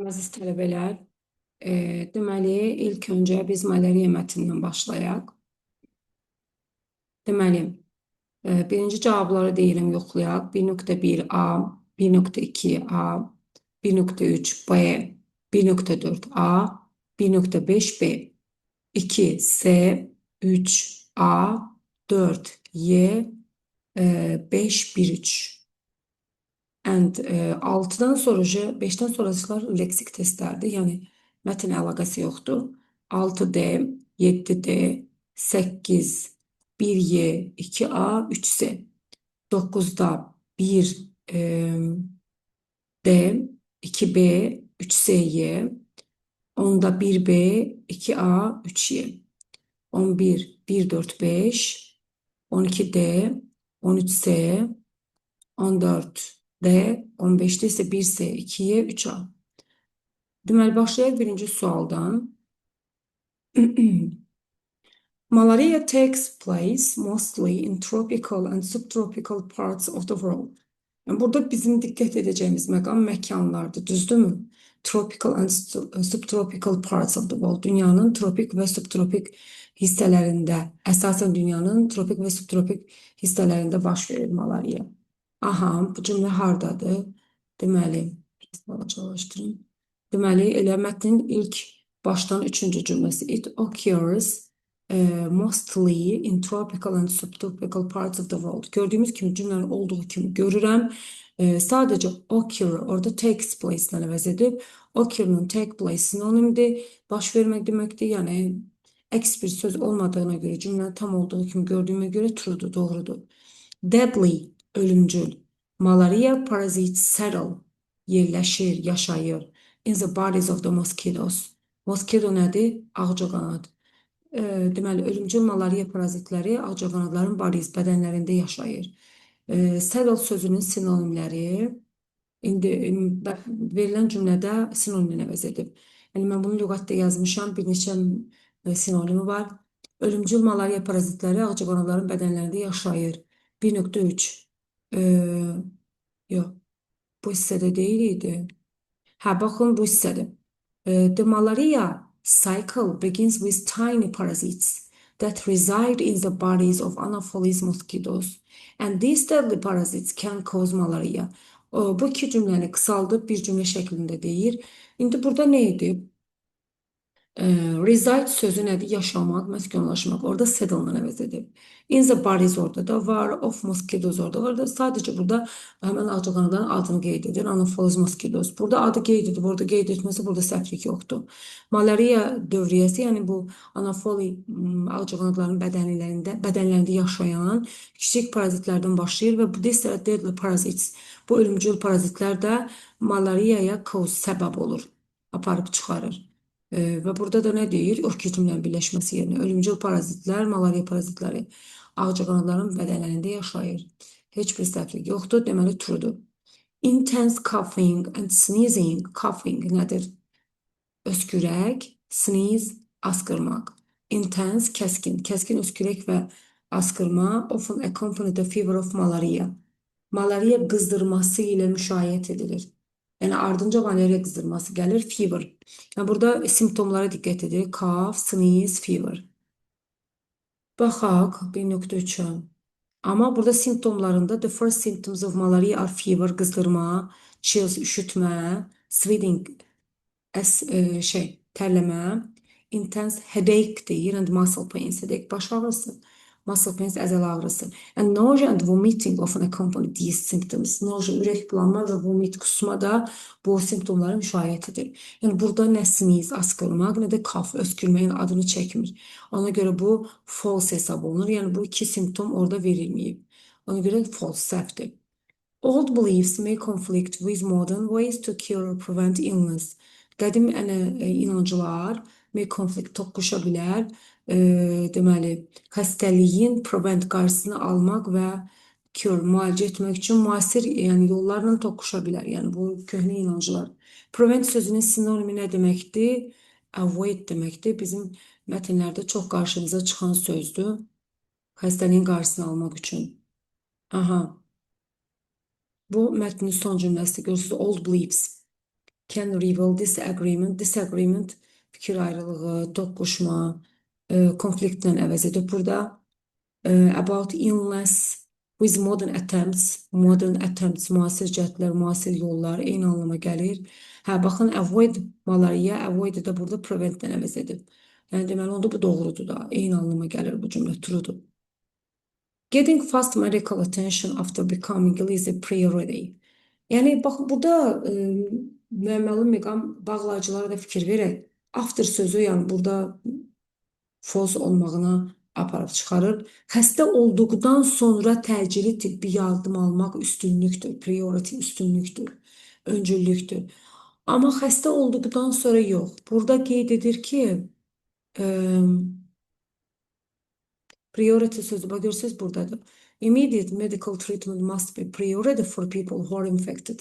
Əziz tələbələr, deməli, ilk öncə biz malariya mətnindən başlayaq. Deməli, birinci cavabları deyirəm, yoxlayaq. 1.1a, 1.2a, 1.3b, 1.4a, 1.5b, 2c, 3a, 4y, 5, 1, 3. And 6'dan sonraki 5'ten sonrasılar leksik testlərdir. Yəni mətn əlaqəsi yoxdur. 6D, 7D, 8, 1Y, 2A, 3C. 9'da 1D, 2B, 3CY. 10'da 1B, 2A, 3Y. 11, 1, 4, 5. 12D, 13C. 14D, 15'te ise 1S, 2Y, 3A. Deməli, başlayaq birinci sualdan. Malaria takes place mostly in tropical and subtropical parts of the world. Yəni, burada bizim diqqət edəcəyimiz məqam məkanlardır, düzdürmü? Tropical and subtropical parts of the world. Dünyanın tropik və subtropik hissələrində, əsasən dünyanın tropik və subtropik hissələrində baş verir malaria. Aha, bu cümlə hardadır? Deməli, çalışdırın. Deməli, elə mətnin ilk başdan üçüncü cümləsi. It occurs mostly in tropical and subtropical parts of the world. Gördüyümüz kimi cümlənin olduğu kimi görürəm. Sadəcə occur, orada takes place ilə əvəz edib. Occur'un take place sinonimdir. Baş vermək deməkdir. Yəni, əks bir söz olmadığına görə, cümlənin tam olduğu kimi gördüyümə görə true'dur, doğrudur. Deadly, ölümcül. Malaria parasites settle, yerləşir, yaşayır. In the bodies of the mosquitoes. Mosquito nədir? Ağcaqanad. Deməli, ölümcül malaria parazitləri ağcaqanadların bodies, bədənlərində yaşayır. Settle sözünün sinonimləri indi verilən cümlədə sinoniminə əvəz edib. Yəni, mən bunu lüğətdə yazmışam, bir neçə sinonimi var. Ölümcül malaria parazitləri ağcaqanadların bədənlərində yaşayır. 1.3 yox, bu hissədə deyil idi. Hə, baxın, bu hissədir. The malaria cycle begins with tiny parasites that reside in the bodies of Anopheles mosquitoes. And these deadly parasites can cause malaria. Bu iki cümləni qısaldıb bir cümlə şəklində deyir. İndi burada nə edib? Reside sözü nədir? Yaşamaq, məskunlaşmaq. Orada settle-la əvəz edib. In the bodies orada da var. Of mosquitoes orada var da. Sadəcə burada həmən ağcaqanadların adını qeyd edir. Anopheles mosquitoes. Burada adı qeyd edib, orada qeyd etməsi burada səhvlik yoxdur. Malaria dövriyyəsi, yəni bu Anopheles ağcaqanadların bədənlərində yaşayan kiçik parazitlərdən başlayır və bu deadly parasites, bu ölümcül parazitlər də malariaya cause səbəb olur, aparıb çıxarır. Və burada da nə deyir? O iki cümlənin birləşməsi yerinə ölümcül parazitlər, malaria parazitləri ağcaqanadların bədənlərində yaşayır. Heç bir səhvlik yoxdur, deməli true'dur. Intense coughing and sneezing. Coughing nədir? Öskürək, sneeze, askırmaq. Intense, kəskin. Kəskin öskürək və askırma often accompany the fever of malaria. Malaria qızdırması ilə müşayiət edilir. Yəni, ardınca malaria qızdırması gəlir, fever. Yəni, burada simptomlara diqqət edir. Cough, sneeze, fever. Baxaq, 1.3-ə. Amma burada simptomlarında the first symptoms of malaria are fever, qızdırma, chills, üşütmə, sweating, tərləmə, intense headache deyir, and muscle pains, headache baş ağrısı, muscle pains əzəl ağrısı. And nausea and vomiting often accompany these symptoms. Nausea, ürək bulanma və vomit, kusma da bu simptomları müşayiət edir. Yəni, burada nə sneeze, askırmaq, nə də cough, öskürməyin adını çəkmir. Ona görə bu false hesab olunur. Yəni, bu iki simptom orada verilməyib. Ona görə false, səhvdir. Old beliefs may conflict with modern ways to cure or prevent illness. Qədim inanclar may conflict, toqquşa bilər. Deməli, xəstəliyin prevent qarşısını almaq və cure, müalicə etmək üçün müasir yollarla toqquşa bilər. Yəni, bu köhnə inanclar. Prevent sözünün sinonimi nə deməkdir? Avoid deməkdir. Bizim mətnlərdə çox qarşımıza çıxan sözdür. Xəstəliyin qarşısını almaq üçün. Aha. Bu mətnin son cümləsi. Görürsünüz, old beliefs. can reveal disagreement. Disagreement fikir ayrılığı, toqquşma, konfliktlə əvəz edib burada. About illness with modern attempts, müasir cəhdlər, müasir yollar eyni anlama gəlir. Hə, baxın, avoid malaria, avoid də burada prevent-dən əvəz edib. Yəni, deməli, onda bu doğrudur da, eyni anlama gəlir bu cümlə, truedur. Getting fast medical attention after becoming ill is a priority. Yəni, baxın, burada müəmməli məqam bağlayıcılara da fikir verək. After sözü, yəni burada false olmağına aparıb çıxarır. Xəstə olduqdan sonra təcili tibbi yardım almaq üstünlükdür. Priority üstünlükdür. Öncüllükdür. Amma xəstə olduqdan sonra yox. Burada qeyd edir ki, priority sözü, bax görürsünüz buradadır. Immediate medical treatment must be priority for people who are infected.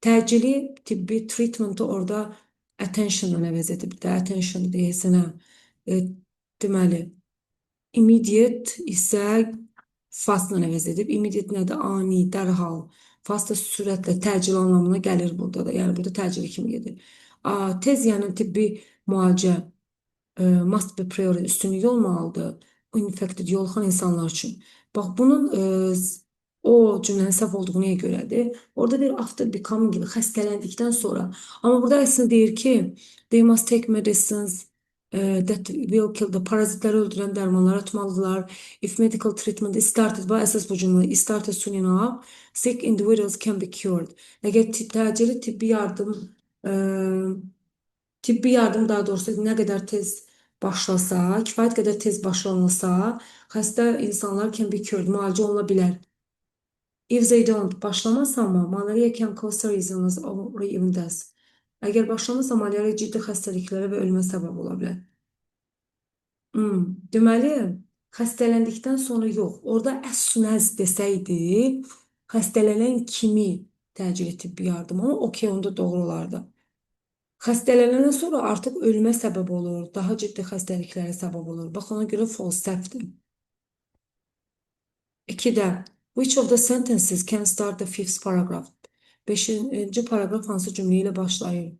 Təcili tibbi treatmenti orada attention-la əvəz edib də, attention deyəsənə. Deməli, immediate isə fast-la əvəz edib. Immediate nədir? Ani, dərhal. Fast da sürətlə, təcil anlamına gəlir burada da. Yəni, burada təcili kimi gedir. Tez, yəni tibbi müalicə must be priority üstünlüyü olmalıdır. Infected, yoluxan insanlar üçün. Bax, bunun o cümlənin səhv olduğu nəyə görədir? Orada deyir after becoming, xəstələndikdən sonra. Amma burada əslində deyir ki, they must take medicines that will kill the parazitləri öldürən dərmanları tutmalıdırlar. If medical treatment is started, bu əsas bu cümlə, is started soon enough, sick individuals can be cured. Əgər təcili tibbi yardım daha doğrusu nə qədər tez başlasa, kifayət qədər tez başlanılsa, xəstə insanlar can be cured, müalicə oluna bilər. If they don't, başlamazsa amma, malaria can cause serious illness or even death. Əgər başlamazsa, malaria ciddi xəstəliklərə və ölümə səbəb ola bilər. Deməli, xəstələndikdən sonra yox. Orada as soon as desəydi, xəstələnən kimi təcili tibbi yardım, amma okey, onda doğru olardı. Xəstələnəndən sonra artıq ölümə səbəb olur, daha ciddi xəstəliklərə səbəb olur. Bax, ona görə false səhvdir. 2-də, which of the sentences can start the fifth paragraph? 5-ci paragraf hansı cümlə ilə başlayır?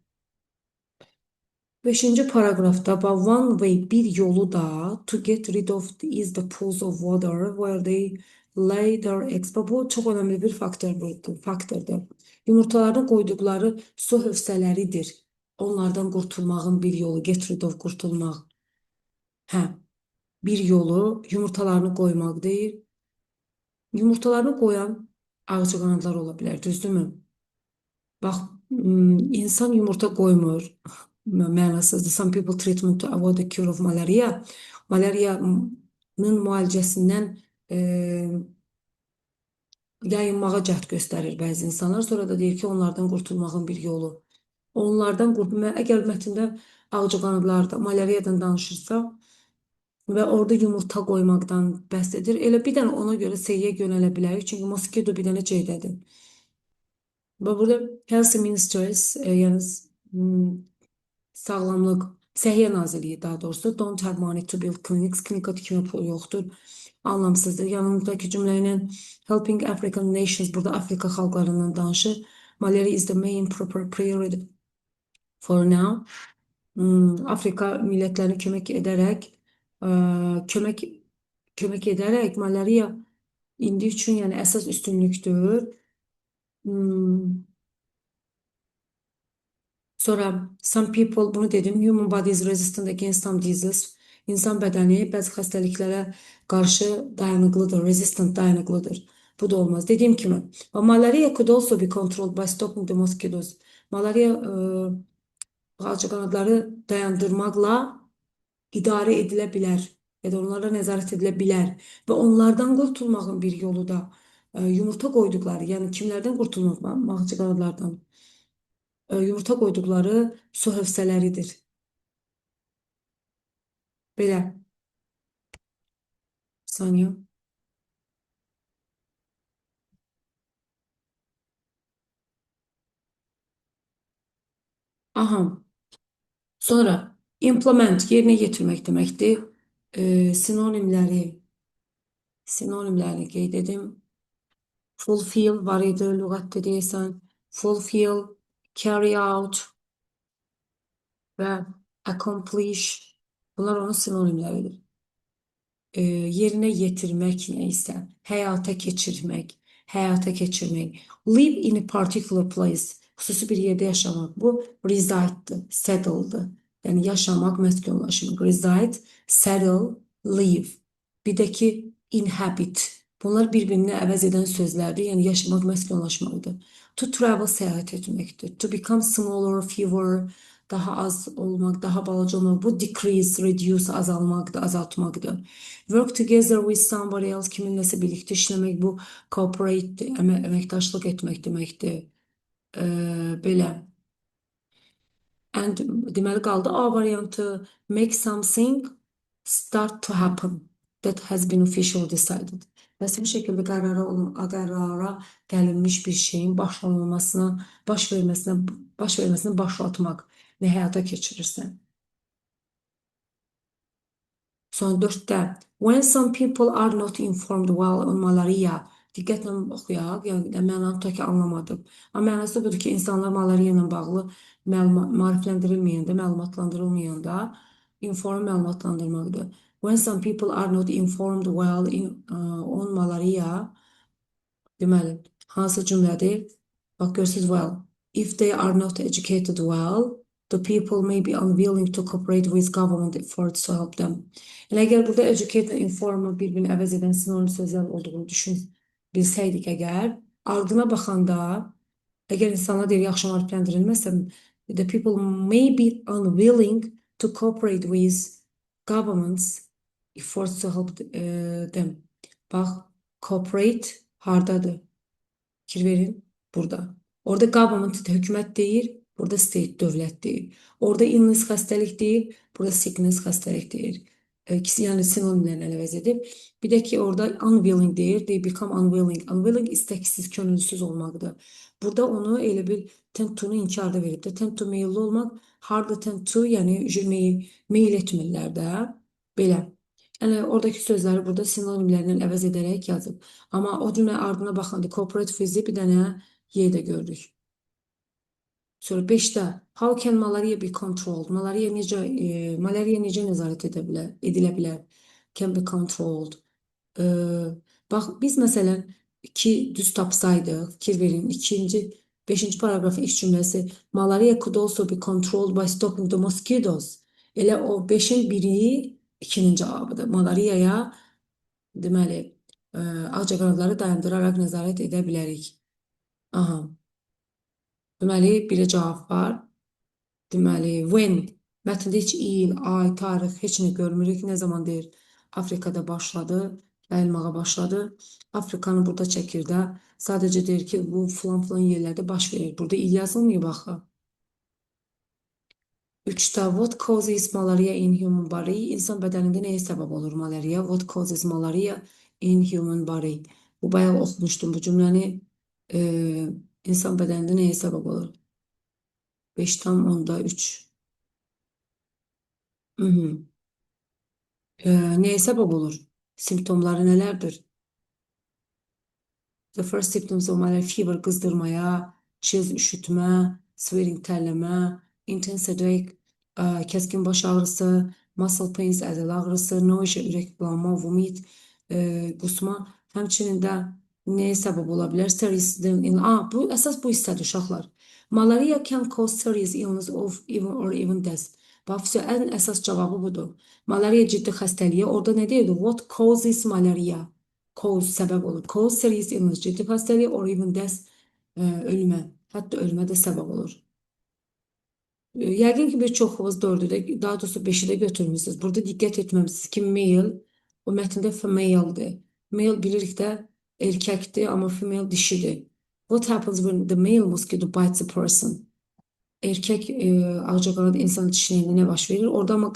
5-ci paragrafda one way, bir yolu da to get rid of is the pools of water where they lay their eggs. Bu çox önəmli bir faktordur. Yumurtalarını qoyduqları su hövsələridir. Onlardan qurtulmağın bir yolu, get rid of, qurtulmaq. Hə, bir yolu yumurtalarını qoymaq deyil. Yumurtalarını qoyan ağcaqanadlar ola bilər, düzdürmü? Bax, insan yumurta qoymur. Mənasızdır. Some people treatment to avoid the cure of malaria. Malariyanın müalicəsindən yayınmağa cəhd göstərir bəzi insanlar. Sonra da deyir ki, onlardan qurtulmağın bir yolu. Onlardan qurtulmaq, əgər mətndə ağcaqanadlarda, malariyadan danışırsa və orada yumurta qoymaqdan bəhs edir. Elə bir dənə ona görə seyyə yönələ bilərik. Çünki mosquito bir dənə C-dədir. Və burada Health Ministries, yəni sağlamlıq, Səhiyyə Nazirliyi daha doğrusu, don't have money to build clinics, klinika tikmə pulu yoxdur, anlamsızdır. Yanındakı cümlə ilə helping African nations, burada Afrika xalqlarından danışır. Malaria is the main proper priority for now. Afrika millətlərini kömək edərək malaria indi üçün yəni əsas üstünlükdür. Sonra some people, bunu dedim, human body is resistant against some diseases. İnsan bədəni bəzi xəstəliklərə qarşı dayanıqlıdır, resistant, dayanıqlıdır. Bu da olmaz. Dediyim kimi, malaria could also be controlled by stopping the mosquitoes. Malaria ağcaqanadları dayandırmaqla idarə edilə bilər ya da onlara nəzarət edilə bilər və onlardan qurtulmağın bir yolu da yumurta qoyduqları, yəni kimlərdən qurtulmaq, ağcaqanadlardan? Yumurta qoyduqları su hövsələridir. Belə. Bir saniyə. Aha. Sonra implement, yerinə yetirmək deməkdir. Sinonimləri qeyd edim. Fulfill var idi, lüğətdə deyəsən. Fulfill, carry out və accomplish. Bunlar onun sinonimləridir. Yerine getirmek neyse, hayata geçirmek. Live in a particular place, hususi bir yerde yaşamak. Bu reside'dı, settle'dı. Yani yaşamak, meskunlaşmak. Reside, settle, live. Bir de ki inhabit. Bunlar birbirini əvəz edən sözlərdir. Yəni yaşamaq, məskunlaşmaqdır. To travel, seyahat etməkdir. To become smaller, fewer, daha az olmak, daha balaca olmak. Bu decrease, reduce, azalmakdır, azaltmakdır. Work together with somebody else, kiminləsə birlikte işləmək, bu cooperate, əməkdaşlıq etmək deməkdir. Belə. And deməli qaldı A variantı, make something start to happen that has been officially decided. Rəsmi şəkildə qərara gəlinmiş bir şeyin başlanılmasına, baş verməsini başlatmaq və həyata keçirirsən. Son 4'te. When some people are not informed well on malaria. Diqqətlə oxuyaq. Yəni mənanı tutaq ki, anlamadım. Amma mənası budur ki, insanlar malariya ilə bağlı maarifləndirilməyəndə, məlumatlandırılmayanda məlumatlandırmaqdır. When some people are not informed well on malaria, deməli, hansı cümlədir? Bax, görürsünüz, well. If they are not educated well, the people may be unwilling to cooperate with government efforts to help them. Yəni, əgər burada educate və inform bir-birini əvəz edən sinonim sözlər olduğunu bilsəydik əgər, ardına baxanda, əgər insanlar deyir, yaxşı maarifləndirilməsə, the people may be unwilling to cooperate with governments efforts to help them. Bax, cooperate hardadır? Fikir verin, burada. Orada government hükümet değil, burada state dövlət deyil. Orada illness xəstəlik deyil, burada sickness xəstəlik deyil. İkisi yəni sinonimlərini əvəz edib. Bir də ki orada unwilling deyir, they become unwilling. Unwilling istəksiz, könülsüz olmaqdır. Burada onu elə bir tend to-nu inkarda verib də. Tend to meyilli olmaq, hardly tend to, yəni meyil etmirlər də. Belə. Yəni oradakı sözləri burada sinonimlərlə əvəz edərək yazıb. Amma o cümlə ardına baxanda cooperative fizi bir dənə Y də gördük. Sonra 5'te how can malaria be controlled? Malaria necə nəzarət edilə bilər? Can be controlled. Bax biz məsələn 2 düz tapsaydıq, fikir verin, 5. paragrafın ilk cümləsi malaria could also be controlled by stopping the mosquitoes. Elə o 5'in biri 2'nin cavabıdır. Malariaya deməli ağcaqanadları dayandıraraq nəzarət edə bilərik. Aha. Deməli, biri cavab var. Deməli, when. Mətndə heç il, ay, tarix, heç nə görmürük. Nə zaman deyir? Afrikada başladı, yayılmağa başladı. Afrikanı burada çəkir də. Sadəcə deyir ki, bu filan yerlərdə baş verir. Burada il yazılmıyor, baxı. 3'te what causes malaria in human body? İnsan bədənində nəyə səbəb olur malaria? What causes malaria in human body? Bu bayağı oxumuşdum bu cümləni. İnsan bədənində nəyə səbəb olur? 5,3. Neye sebep olur? Simptomları nelerdir? The first symptoms of malaria fever, kızdırmaya, chills, üşütme, sweating, terleme, intense headache, keskin baş ağrısı, muscle pains, əzələ ağrısı, nausea, ürək bulanma, vomit, qusma. Həmçinin də neye səbəb ola bilər? Serious illness. Bu əsas bu hissədir uşaqlar. Malaria can cause serious illness or even death. Bax, ən əsas cavabı budur. Malaria ciddi xəstəliyə. Orada nə deyirdi? What causes malaria? Cause səbəb olur. Cause serious illness ciddi xəstəliyə or even death ölümə. Hətta ölümə də səbəb olur. Yəqin ki birçoxunuz 4'ü də, daha doğrusu 5'i də götürmüşsünüz. Burada diqqət etməmisiniz ki male, o mətndə female'dir. Male bilirik də erkəkdir, amma female dişidir. What happens when the male mosquito bites a person? Erkek ağcaqanad insan dişləyəndə nə baş verir? Orada ama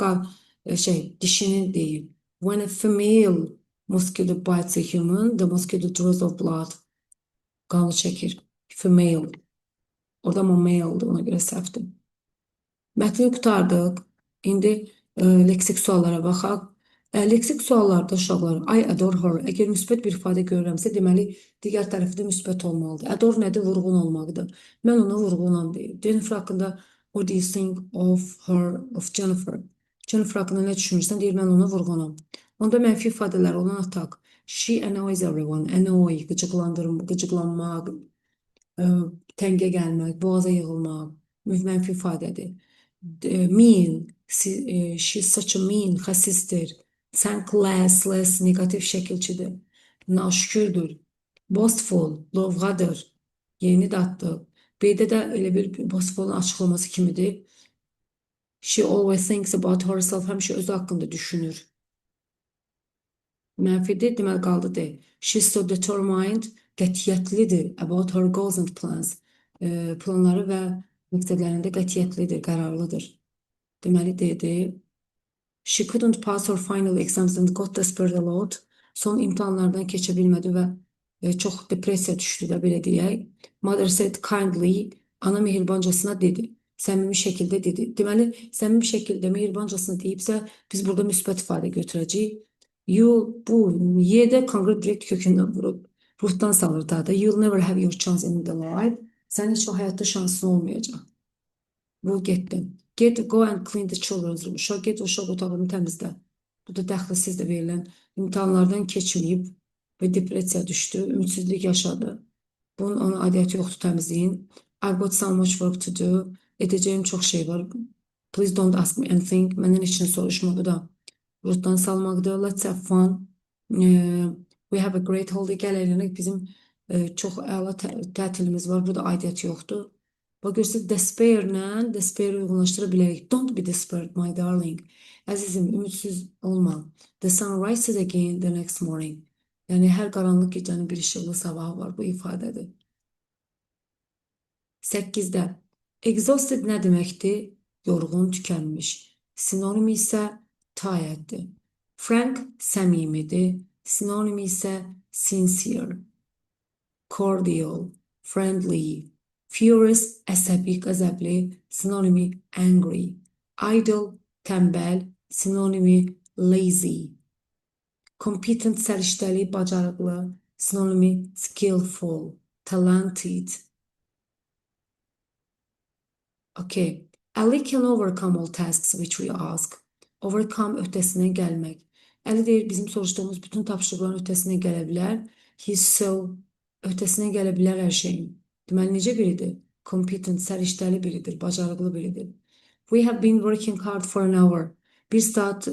dişinin değil. When a female mosquito bites a human, the mosquito draws of blood. Qanı çəkir. Female. Orada ama male'dir, ona görə səhvdir. Mətni qurtardıq. İndi leksik suallara baxaq. Leksik suallarda uşaqlar I adore her. Əgər müsbət bir ifadə görürəmsə, deməli digər tərəfdə müsbət olmalıdır. Adore nədir? Vurğun olmaqdır. Mən ona vurğunam deyir. Jennifer haqqında what do you think of her, of Jennifer? Jennifer haqqında nə düşünürsən? Deyir, mən ona vurğunam. Onda mənfi ifadələr olan atak. She annoys everyone. Annoy, qıcıqlanmaq, ə, təngə gəlmək, boğaza yığılmaq, mənfi ifadədir. Mean, she's such a mean, xəsisdir. Thankless, negativ şəkilçidir. Naşükürdür. Boastful, lovğadır. Yeni daddır. B-də də elə bir boastfulun açıqlaması kimidir. She always thinks about herself, həmişə özü haqqında düşünür. Mənfidir, deməli qaldı D. She's so determined, qətiyyətlidir about her goals and plans. Planları və məqsədlərində qətiyyətlidir, qərarlıdır. Deməli D-dir. She couldn't pass her final exams and got desperate a lot. Son imtahanlardan keçə bilmədi və çox depressiya düşdü də belə deyək. Mother said kindly, ana mehribancasına dedi. Səmimi şəkildə dedi. Deməli, səmimi şəkildə mehribancasına deyibsə, biz burada müsbət ifadə götürəcəyik. You bu Y-də konkret direkt kökündən vurub ruhdan salır da. You'll never have your chance in the life. Sənin heç o həyatda şansın olmayacaq. Bu getdim. Get, go and clean the children's room. Uşaq get, uşaq otağını təmizlə. Bu da dəxilsiz də verilən imtahanlardan keçməyib və depressiya düşdü, ümidsizlik yaşadı. Bunun ona aidiyyəti yoxdur təmizliyin. I've got so much work to do. Edəcəyim çox şey var. Please don't ask me anything. Məndən heç nə soruşma. Bu da ruhdan salmaqdır. Let's have fun. We have a great holiday. Gəl əylənək. Bizim çox əla tətilimiz var. Burada aidiyyəti yoxdur. Bax görürsünüz, despair-lə despair uyğunlaşdıra bilərik. Don't be despaired, my darling. Əzizim, ümidsiz olma. The sun rises again the next morning. Yəni, hər qaranlıq gecənin bir işıqlı sabahı var. Bu ifadədir. 8-də. Exhausted nə deməkdir? Yorğun, tükənmiş. Sinonimi isə tireddir. Frank səmimidir. Sinonimi isə sincere. Cordial, friendly. Furious, əsəbi, qəzəbli. Sinonimi angry. Idle, tənbəl. Sinonimi lazy. Competent, səriştəli, bacarıqlı. Sinonimi skillful, talented. Okay. Ali can overcome all tasks which we ask. Overcome öhdəsindən gəlmək. Ali deyir, bizim soruşduğumuz bütün tapşırıqların öhdəsindən gələ bilər. He's so öhdəsindən gələ bilər hər şeyin. Deməli, necə biridir? Competent, səriştəli biridir, bacarıqlı biridir. We have been working hard for an hour. Bir saat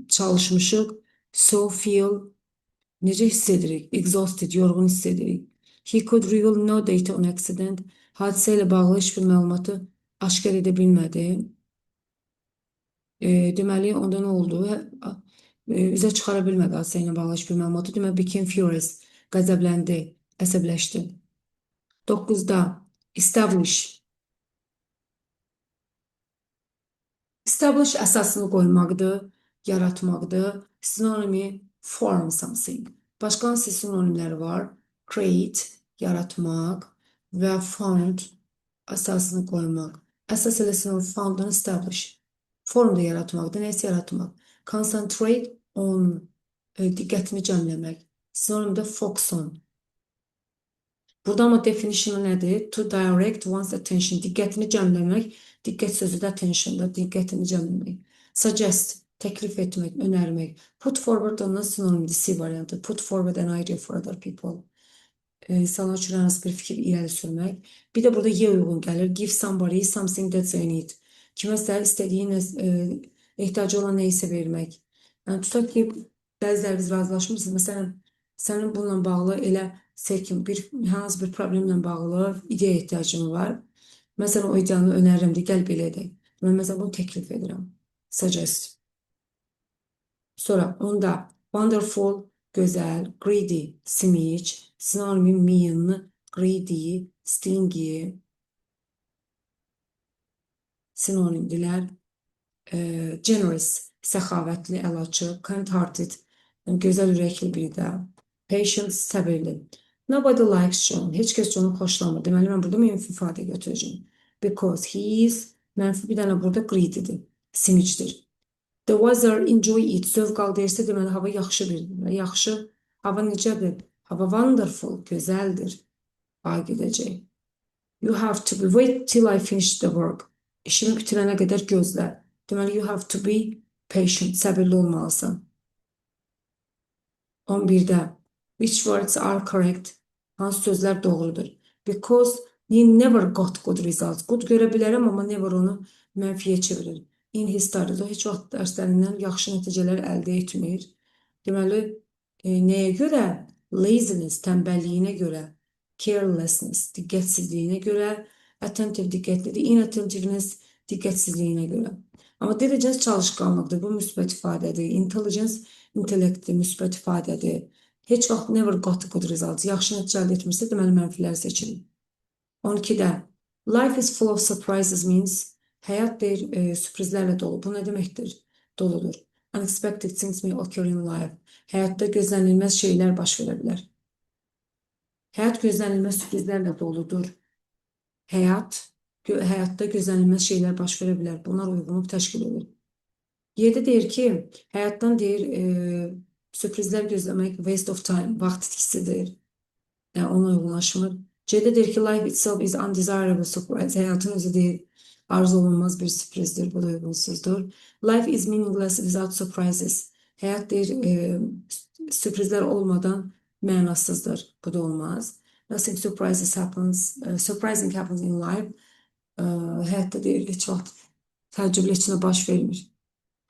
çalışmışıq. So feel, necə hiss edirik? Exhausted, yorğun hiss edirik. He could reveal no data on accident. Hadisə ilə bağlı heç bir məlumatı aşkar edə bilmədi. Deməli, onda nə oldu? Üzə çıxara bilmədi hadisə ilə bağlı heç bir məlumatı. Deməli, became furious, qəzəbləndi, əsəbləşdi. 9-da establish. Establish əsasını qoymaqdır, yaratmaqdır. Sinonimi form something. Başqa hansı sinonimləri var? Create, yaratmaq və found, əsasını qoymaq. Əsas elə sinonim found-dan establish. Formda yaratmaqdır, nəsə yaratmaq. Concentrate on, diqqətini cəmləmək. Sinonimdə focus on. Burada ama definition nədir? To direct one's attention. Diqqətini cəmləmək. Diqqət sözü də attention'da. Diqqətini cəmləmək. Suggest. Təklif etmək, önərmək. Put forward ondan sinonimdir. C variantı. Put forward an idea for other people. İnsanlar üçün hansı bir fikir irəli sürmək. Bir də burada Y uyğun gəlir. Give somebody something that they need. Kiməsə istədiyi, ehtiyacı olan neysə vermək. Yəni, tutaq ki, bəziləri biz razılaşmışsınız. Məsələn, sənin bununla bağlı elə Sekim, hansı bir problemlə bağlı ideya ehtiyacım var. Məsələn, o ideyanı önərirəm deyə, gəl belə edək. Mən məsələn, bunu təklif edirəm. Suggest. Sonra onda wonderful, gözəl, greedy, simic, sinonimi mean, greedy, stingy, sinonimdilər. Generous, səxavətli, əlaçı, kind-hearted, gözəl ürəkli biri də. Patient, səbirli. Nobody likes John. Heç kəs John'u xoşlamır. Deməli, mən burada mənfi ifadə götürəcəyim. Because he is, mənfi bir dənə burada greedydir, simicdir. The weather, enjoy it. Zövq al deyirsə, deməli hava yaxşıdır. Yaxşı. Hava necədir? Hava wonderful, gözəldir. A gedəcək. You have to be, wait till I finish the work. İşimi bitirənə qədər gözlə. Deməli, you have to be patient, səbirli olmalısan. 11'də. Which words are correct? Hansı sözlər doğrudur? Because he never got good results. Good görə bilərəm, amma never onu mənfiyə çevirir. In his studies, o heç vaxt dərslərindən yaxşı nəticələr əldə etmir. Deməli, nəyə görə? Laziness, tənbəlliyinə görə. Carelessness, diqqətsizliyinə görə. Attentive, diqqətlidir. Inattentiveness, diqqətsizliyinə görə. Amma diligence çalışqanlıqdır. Bu müsbət ifadədir. Intelligence, intellektdir, müsbət ifadədir. Heç vaxt never got good results. Yaxşı nəticə əldə etmirsə, deməli mənfiləri seçilir. 12'də. Life is full of surprises means həyat deyir, sürprizlərlə dolu. Bu nə deməkdir? Doludur. Unexpected things may occur in life. Həyatda gözlənilməz şeylər baş verə bilər. Həyat gözlənilməz sürprizlərlə doludur. Həyatda gözlənilməz şeylər baş verə bilər. Bunlar uyğunluq təşkil edir. 7 deyir ki, həyatdan deyir, sürprizlər gözləmək waste of time, vaxt itkisidir. Yəni, ona uyğunlaşmır. C'de deyir ki, life itself is undesirable surprise. Həyatın özü deyir, arzu olunmaz bir sürprizdir. Bu da uygunsuzdur. Life is meaningless without surprises. Həyat deyir, sürprizlər olmadan mənasızdır. Bu da olmaz. Nothing surprising happens in life. Həyatda deyir, heç vaxt təəccüblü heç nə baş vermir.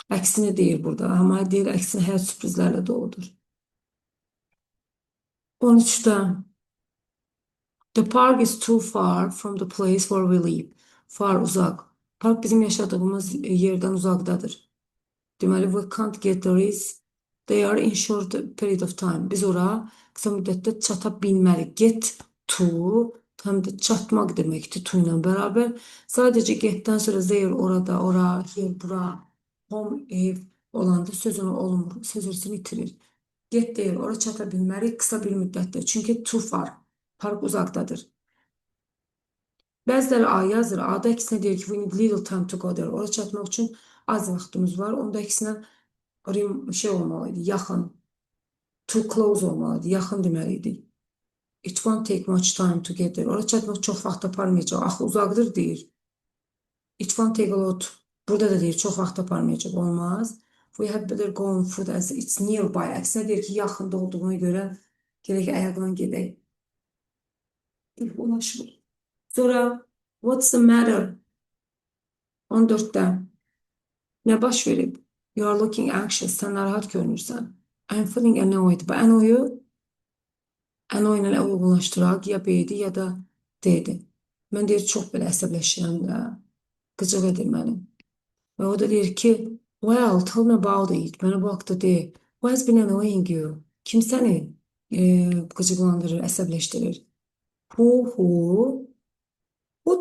Əksini deyir burada. Amma deyir, əksini həyat sürprizlərlə doludur. 13'də. The park is too far from the place where we live. Far, uzaq. Park bizim yaşadığımız yerdən uzaqdadır. Deməli, we can't get there is. They are in short period of time. Biz ora qısa müddətdə çata bilmərik. Get to, həm də çatmaq deməkdir to ilə bərabər. Sadəcə getdən sonra there, orada, ora, here, bura, home, ev olanda sözünü olmur, sözünü itirir. Get there, ora çata bilmərik qısa bir müddətdə. Çünki too far. Park uzaqdadır. Bəziləri A yazır. A-da əksinə deyir ki, we need little time to go there. Ora çatmaq üçün az vaxtımız var. Onda əksinə şey olmalıydı, yaxın. Too close olmalıydı, yaxın deməliydi. It won't take much time to get there. Ora çatmaq çox vaxt aparmayacaq. Axı uzaqdır deyir. It won't take a lot. Burada da deyir, çox vaxt aparmayacaq. Olmaz. We had better go on foot as it's nearby. Əksinə deyir ki, yaxında olduğuna görə gerək ayaqla gedək. Ulaşmır. Sonra, what's the matter? 14'də. Nə baş verib? You are looking anxious. Sən narahat görünürsən. I'm feeling annoyed. Bu annoyu annoy ilə uyğunlaşdıraq. Ya B-dir, ya da D-dir. Mən deyir, çox belə əsəbləşirəm də. Qıcıq edir mənim. Və o da deyir ki, well, tell me about it. Mənə bu haqda deyir. What has been annoying you? Kim səni qıcıqlandırır, əsəbləşdirir? Who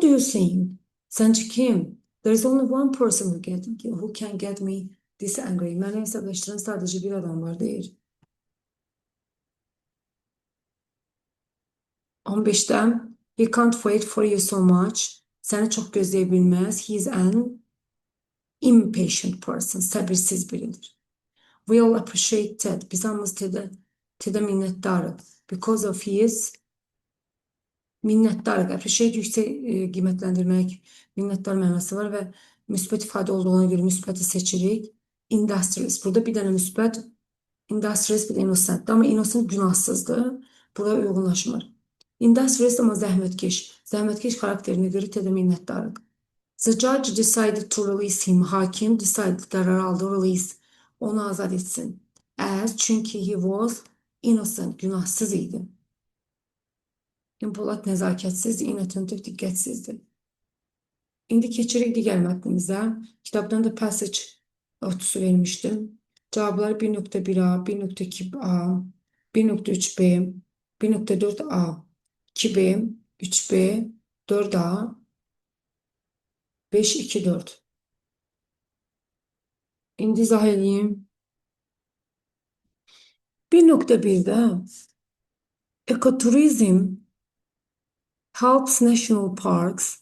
do you think? Sence kim? There is only one person who can get me this angry. Məni əsəbləşdirən sadəcə bir adam var deyir. 15'də. He can't wait for you so much. Səni çox gözləyə bilməz. He is an impatient person. Səbirsiz biridir. We all appreciate Ted. Biz hamımız Ted'e minnətdarıq. Because of his minnətdarıq. Appreciate yüksək qiymətləndirmək, minnətdar mənası var və müsbət ifadə olduğuna görə müsbəti seçirik. Industrious. Burada bir dənə müsbət, industrious bir də innocent. Amma innocent günahsızdır. Burada uyğunlaşmır. Industrious amma zəhmətkeş. Zəhmətkeş xarakterinə görə Ted'e minnətdarıq. The judge decided to release him. Hakim decided, qərar aldı, release. Onu azad etsin. As, çünki he was innocent, günahsız idi. Impolite, nəzakətsizdir, inattentive, diqqətsizdir. İndi keçirik digər mətnimizə. Kitabdan da passage otusu vermişdim. Cavabları 1.1a, 1.2a, 1.3b, 1.4a, 2b, 3b, 4a, 5, 2, 4. İndi izah edeyim. 1.1'də ecotourism helps national parks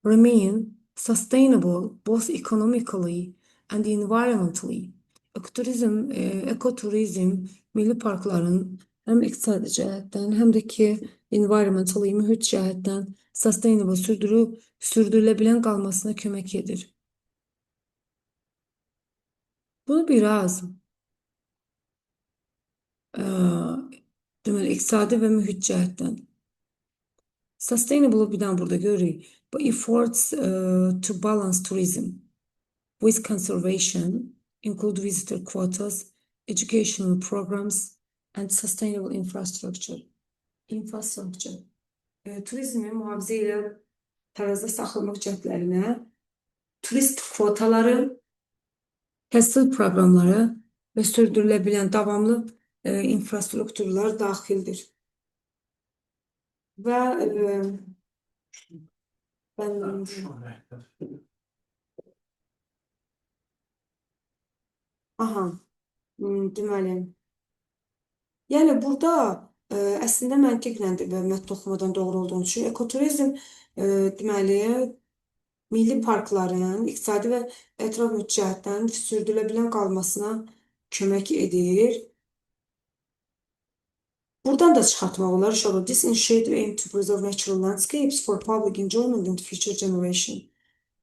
remain sustainable both economically and environmentally. Ekoturizm, milli parkların hem iqtisadi cəhətdən, həm də ki, environmentally, mühit cəhətdən sustainable, sürdürülə bilən qalmasına kömək edir. Bunu biraz deməli, iqtisadi və mühit cəhətdən. Sustainable bir dənə burada görürük. Bu efforts to balance tourism with conservation include visitor quotas, educational programs, and sustainable infrastructure. Infrastructure. Turizmi mühafizə ilə tarazda saxlamaq cəhdlərinə turist kvotaları, təhsil proqramları və sürdürülə bilən davamlı infrastrukturlar daxildir. Və deməli, yəni burada əslində məntiqlə mətn oxumadan doğru olduğunu üçün ekoturizm deməli milli parkların iqtisadi və ətraf mühit cəhətdən sürdürülə bilən qalmasına kömək edir. Buradan da çıxartmaq olar. This initiative aimed to preserve natural landscapes for public enjoyment and future generation.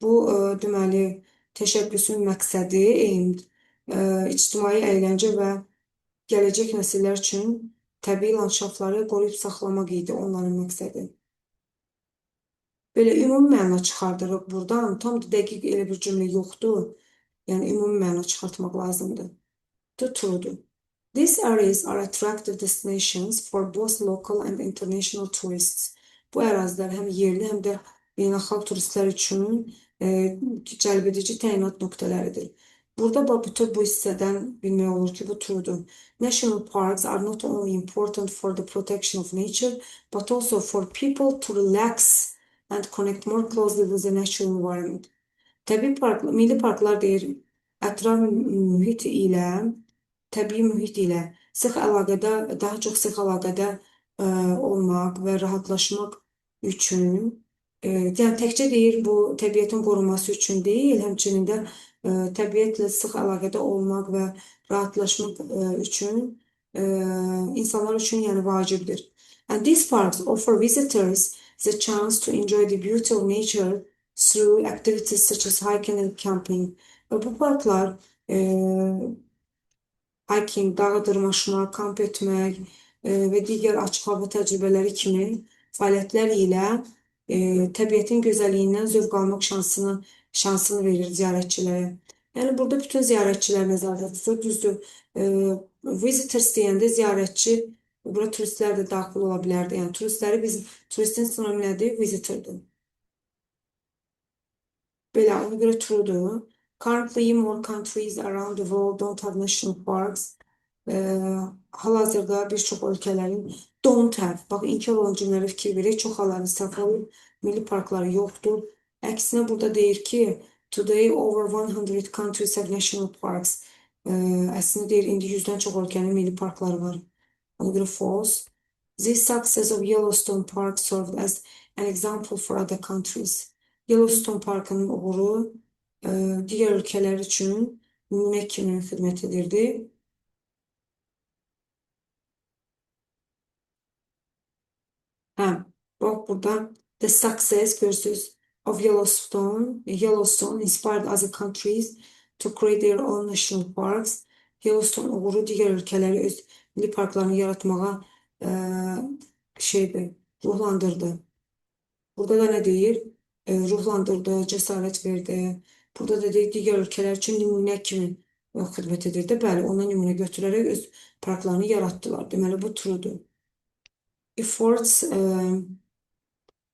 Bu deməli təşəbbüsün məqsədi aimed ictimai əyləncə və gələcək nəsillər üçün təbii landşaftları qoruyub saxlamaq idi onların məqsədi. Belə ümumi məna çıxardırıq buradan. Tam da dəqiq elə bir cümlə yoxdur. Yəni ümumi məna çıxartmaq lazımdır. True'dur. These areas are attractive destinations for both local and international tourists. Bu ərazilər həm yerli, həm də beynəlxalq turistlər üçün cəlb edici təyinat nöqtələridir. Burada bu hissədən bilmək olur ki, bu true'dur. National parks are not only important for the protection of nature, but also for people to relax and connect more closely with the natural environment. Təbii milli parklar deyir, ətraf mühit ilə, təbii mühit ilə daha çox sıx əlaqədə olmaq və rahatlaşmaq üçün, yəni təkcə deyir, bu təbiətin qorunması üçün deyil, həmçinin də təbiətlə sıx əlaqədə olmaq və rahatlaşmaq üçün insanlar üçün yəni vacibdir. And these parks offer visitors the chance to enjoy the beauty of nature through activities such as hiking and camping. Və bu parklar hiking, dağa dırmaşmaq, kamp etmək və digər açıq hava təcrübələri kimi fəaliyyətlər ilə təbiətin gözəlliyindən zövq almaq şansını verir ziyarətçilərə. Yəni burada bütün ziyarətçilər nəzərdə tutulur. Düzdür, visitors deyəndə ziyarətçi, bura turistlər də daxil ola bilərdi. Yəni turistin sinonim nədir? Visitordur. Belə, ona görə true'dur. Currently, more countries around the world don't have national parks. Hal-hazırda bir çox ölkələrin don't have, bax, inkar olan cümlələrə fikir verək, çox hallarda səhv olub, milli parkları yoxdur. Əksinə burada deyir ki, today over 100 countries have national parks. Əslində deyir, indi 100-dən çox ölkənin milli parkları var. Ona görə false. This success of Yellowstone Park served as an example for other countries. Yellowstone Parkının uğuru digər ölkələr üçün nümunə kimi xidmət edirdi. Bax burada the success görürsünüz of Yellowstone inspired other countries to create their own national parks. Yellowstone uğuru digər ölkələri öz milli parklarını yaratmağa ruhlandırdı. Burada da nə deyir? Ruhlandırdı, cəsarət verdi. Burada da deyir, digər ölkələr üçün nümunə kimi xidmət edirdi. Bəli, ona nümunə götürərək öz parklarını yaratdılar. Deməli, bu true'dur. Efforts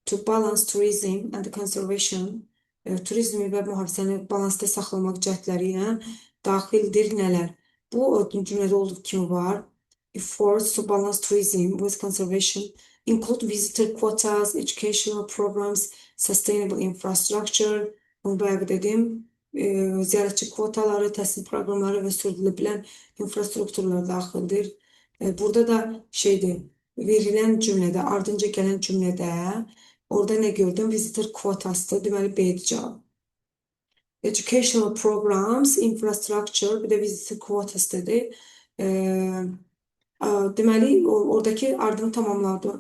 to balance tourism and conservation, turizmi və mühafizəni balansda saxlamaq cəhdləri ilə daxildir nələr? Bu cümlədə olduğu kimi var. Efforts to balance tourism with conservation include visitor quotas, educational programs, sustainable infrastructure. Bunu bayaq dedim. Ziyarətçi kvotaları, təhsil proqramları və sürdürülə bilən infrastrukturlar daxildir. Burada da verilən cümlədə, ardınca gələn cümlədə orada nə gördüm? Visitor kvotasıdır. Deməli, B cavab. Educational programs, infrastructure, bir de visitor quotas dedi. Ee, Deməli, oradakı ardını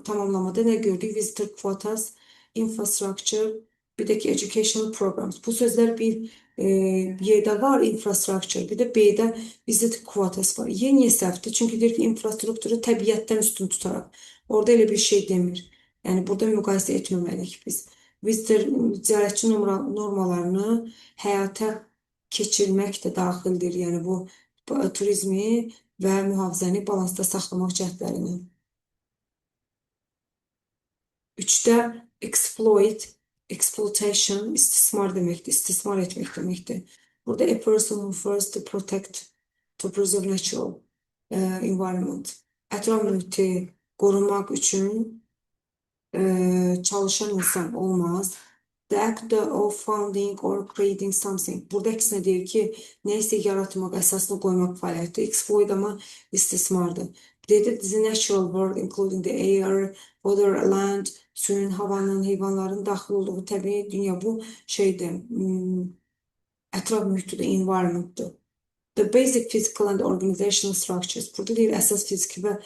tamamlamada nə gördük? Visitor quotas, infrastructure, bir də ki educational programs. Bu sözlər bir Y-də var, infrastructure, bir də B-də visitor quotas var. Y niyə səhvdir? Çünki deyir ki, infrastrukturu təbiətdən üstün tutaraq. Orada elə bir şey demir. Yəni, burada müqayisə etməməliyik biz. Visitor ziyarətçi normalarını həyata keçirmək də daxildir. Yəni, bu turizmi və mühafizəni balansda saxlamaq cəhdlərindən. 3-də exploitation, istismar deməkdir, istismar etmək deməkdir. Burada a person who first to protect, to preserve natural environment. Ətraf mühiti qorumaq üçün çalışan insan olmaz. The act of founding or creating something. Burada əksinə deyir ki, nəysə yaratmaq, əsasını qoymaq fəaliyyəti. Exploit ama istismardır. Dedi, the natural world, including the air, water, land, suyun, havanın, heyvanların daxil olduğu təbii dünya bu şeydir. Ətraf mühitdir, environmentdır. The basic physical and organizational structures. Burada deyir, əsas fiziki və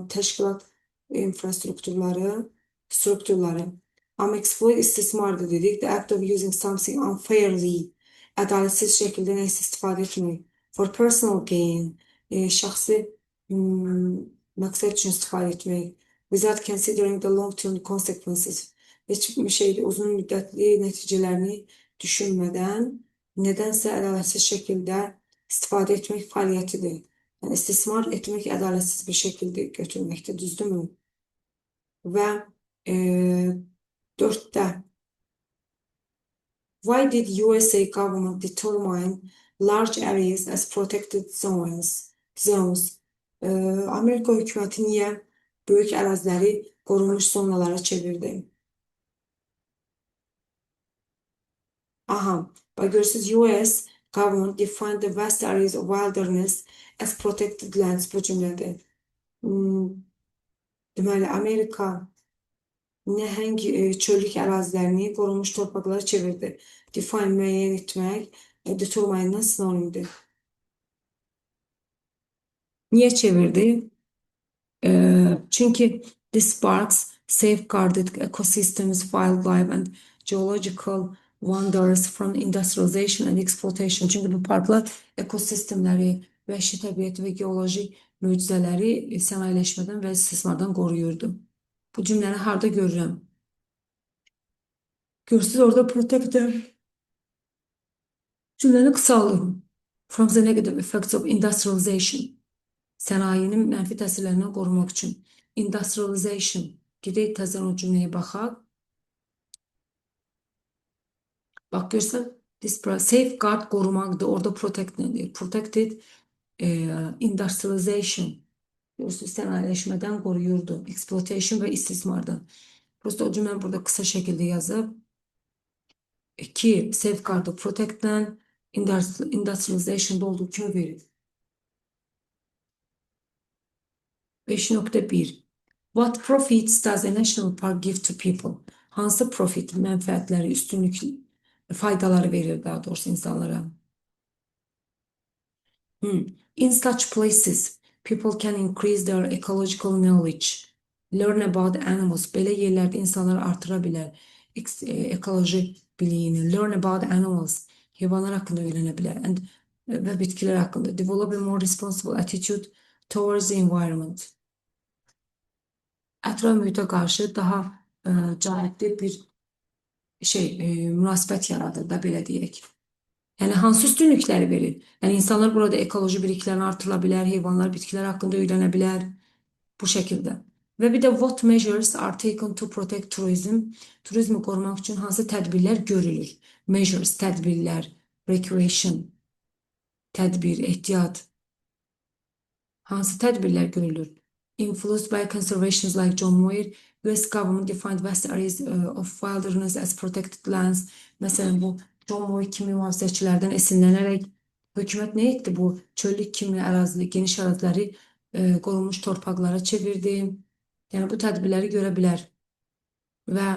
təşkilat strukturları. Ama exploit istismardır dedik. The act of using something unfairly. Ədaletsiz şəkildə neysə istifadə etmək. For personal gain. Şəxsi məqsəd üçün istifadə etmək. Without considering the long-term consequences. Heç bir şeydə uzun müddətli nəticələrini düşünmədən nədənsə ədalətsiz şəkildə istifadə etmək fəaliyyətidir. Yəni, istismar etmək ədalətsiz bir şəkildə götürməkdir, düzdürmü? Və 4-də Why did USA government determine large areas as protected zones? Amerika hökuməti niyə böyük əraziləri qorunmuş zonalara çevirdi? Aha, bak görürsünüz, US government defined the vast areas of wilderness as protected lands bu cümlədir. Deməli, Amerika nəhəng çöllük ərazilərini qorunmuş torpaqlara çevirdi. Define, müəyyən etmək, determine'dan sinonimdir. Niyə çevirdi? Çünki this parks safeguarded ecosystems, wildlife and geological wonders from industrialization and exploitation. Çünki bu parklar ekosistemləri, vəhşi təbiət və geoloji möcüzələri sənayeləşmədən və istismardan qoruyurdu. Bu cümləni harda görürəm? Görürsünüz, orada protector cümləni qısaldım. From the negative effects of industrialization. Sənayinin mənfi təsirlərindən qorumaq üçün. Industrialization. Gedək təzən o cümləyə baxaq. Bax, görsən, safeguard qorumaqdır. Orada protect nədir? Protected industrialization. Görürsünüz, sənayeləşmədən qoruyurdu. Exploitation və istismardan. Prosta o cümləni burada qısa şəkildə yazıb. 2. Safeguard, protectdən industrialization'da olduğu kimi verir. 5.1 What profits does a national park give to people? Hansı profit, mənfəətləri, üstünlük, faydaları verir daha doğrusu insanlara? In such places, people can increase their ecological knowledge, learn about animals. Belə yerlərdə insanlar artıra bilər ekoloji biliyini, learn about animals, heyvanlar haqqında öyrənə bilər, və bitkilər haqqında. Develop a more responsible attitude towards the environment. Ətraf mühitə qarşı daha cavabdeh bir münasibət yaradır da, belə deyək. Yəni, hansı üstünlükləri verir? Yəni, insanlar burada ekoloji biliklərini artırıla bilər, heyvanlar, bitkilər haqqında öyrənə bilər, bu şəkildə. Və bir də what measures are taken to protect tourism? Turizmi qorumaq üçün hansı tədbirlər görülür? Measures, tədbirlər, recreation, tədbir, ehtiyat. Hansı tədbirlər görülür? Influenced by conservations like John Muir, US government defined vast areas of wilderness as protected lands. Məsələn, bu John Muir kimi mühafizəçilərdən esinlənərək hökumət nə etdi? Bu çöllük kimi ərazili, geniş əraziləri qorunmuş torpaqlara çevirdi. Yəni, bu tədbirləri görə bilər. Və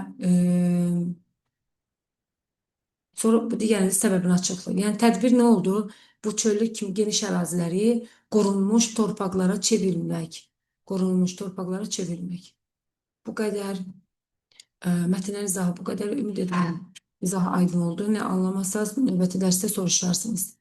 Sonra bu digərin səbəbini açıqlayın. Yəni tədbir nə oldu? Bu çöllük kimi geniş əraziləri qorunmuş torpaqlara çevirmək. Qorunmuş torpaqlara çevirmək. Bu qədər mətnin izahı bu qədər. Ümid edirəm izah aydın oldu. Nə anlamazsanız növbəti dərsdə soruşarsınız.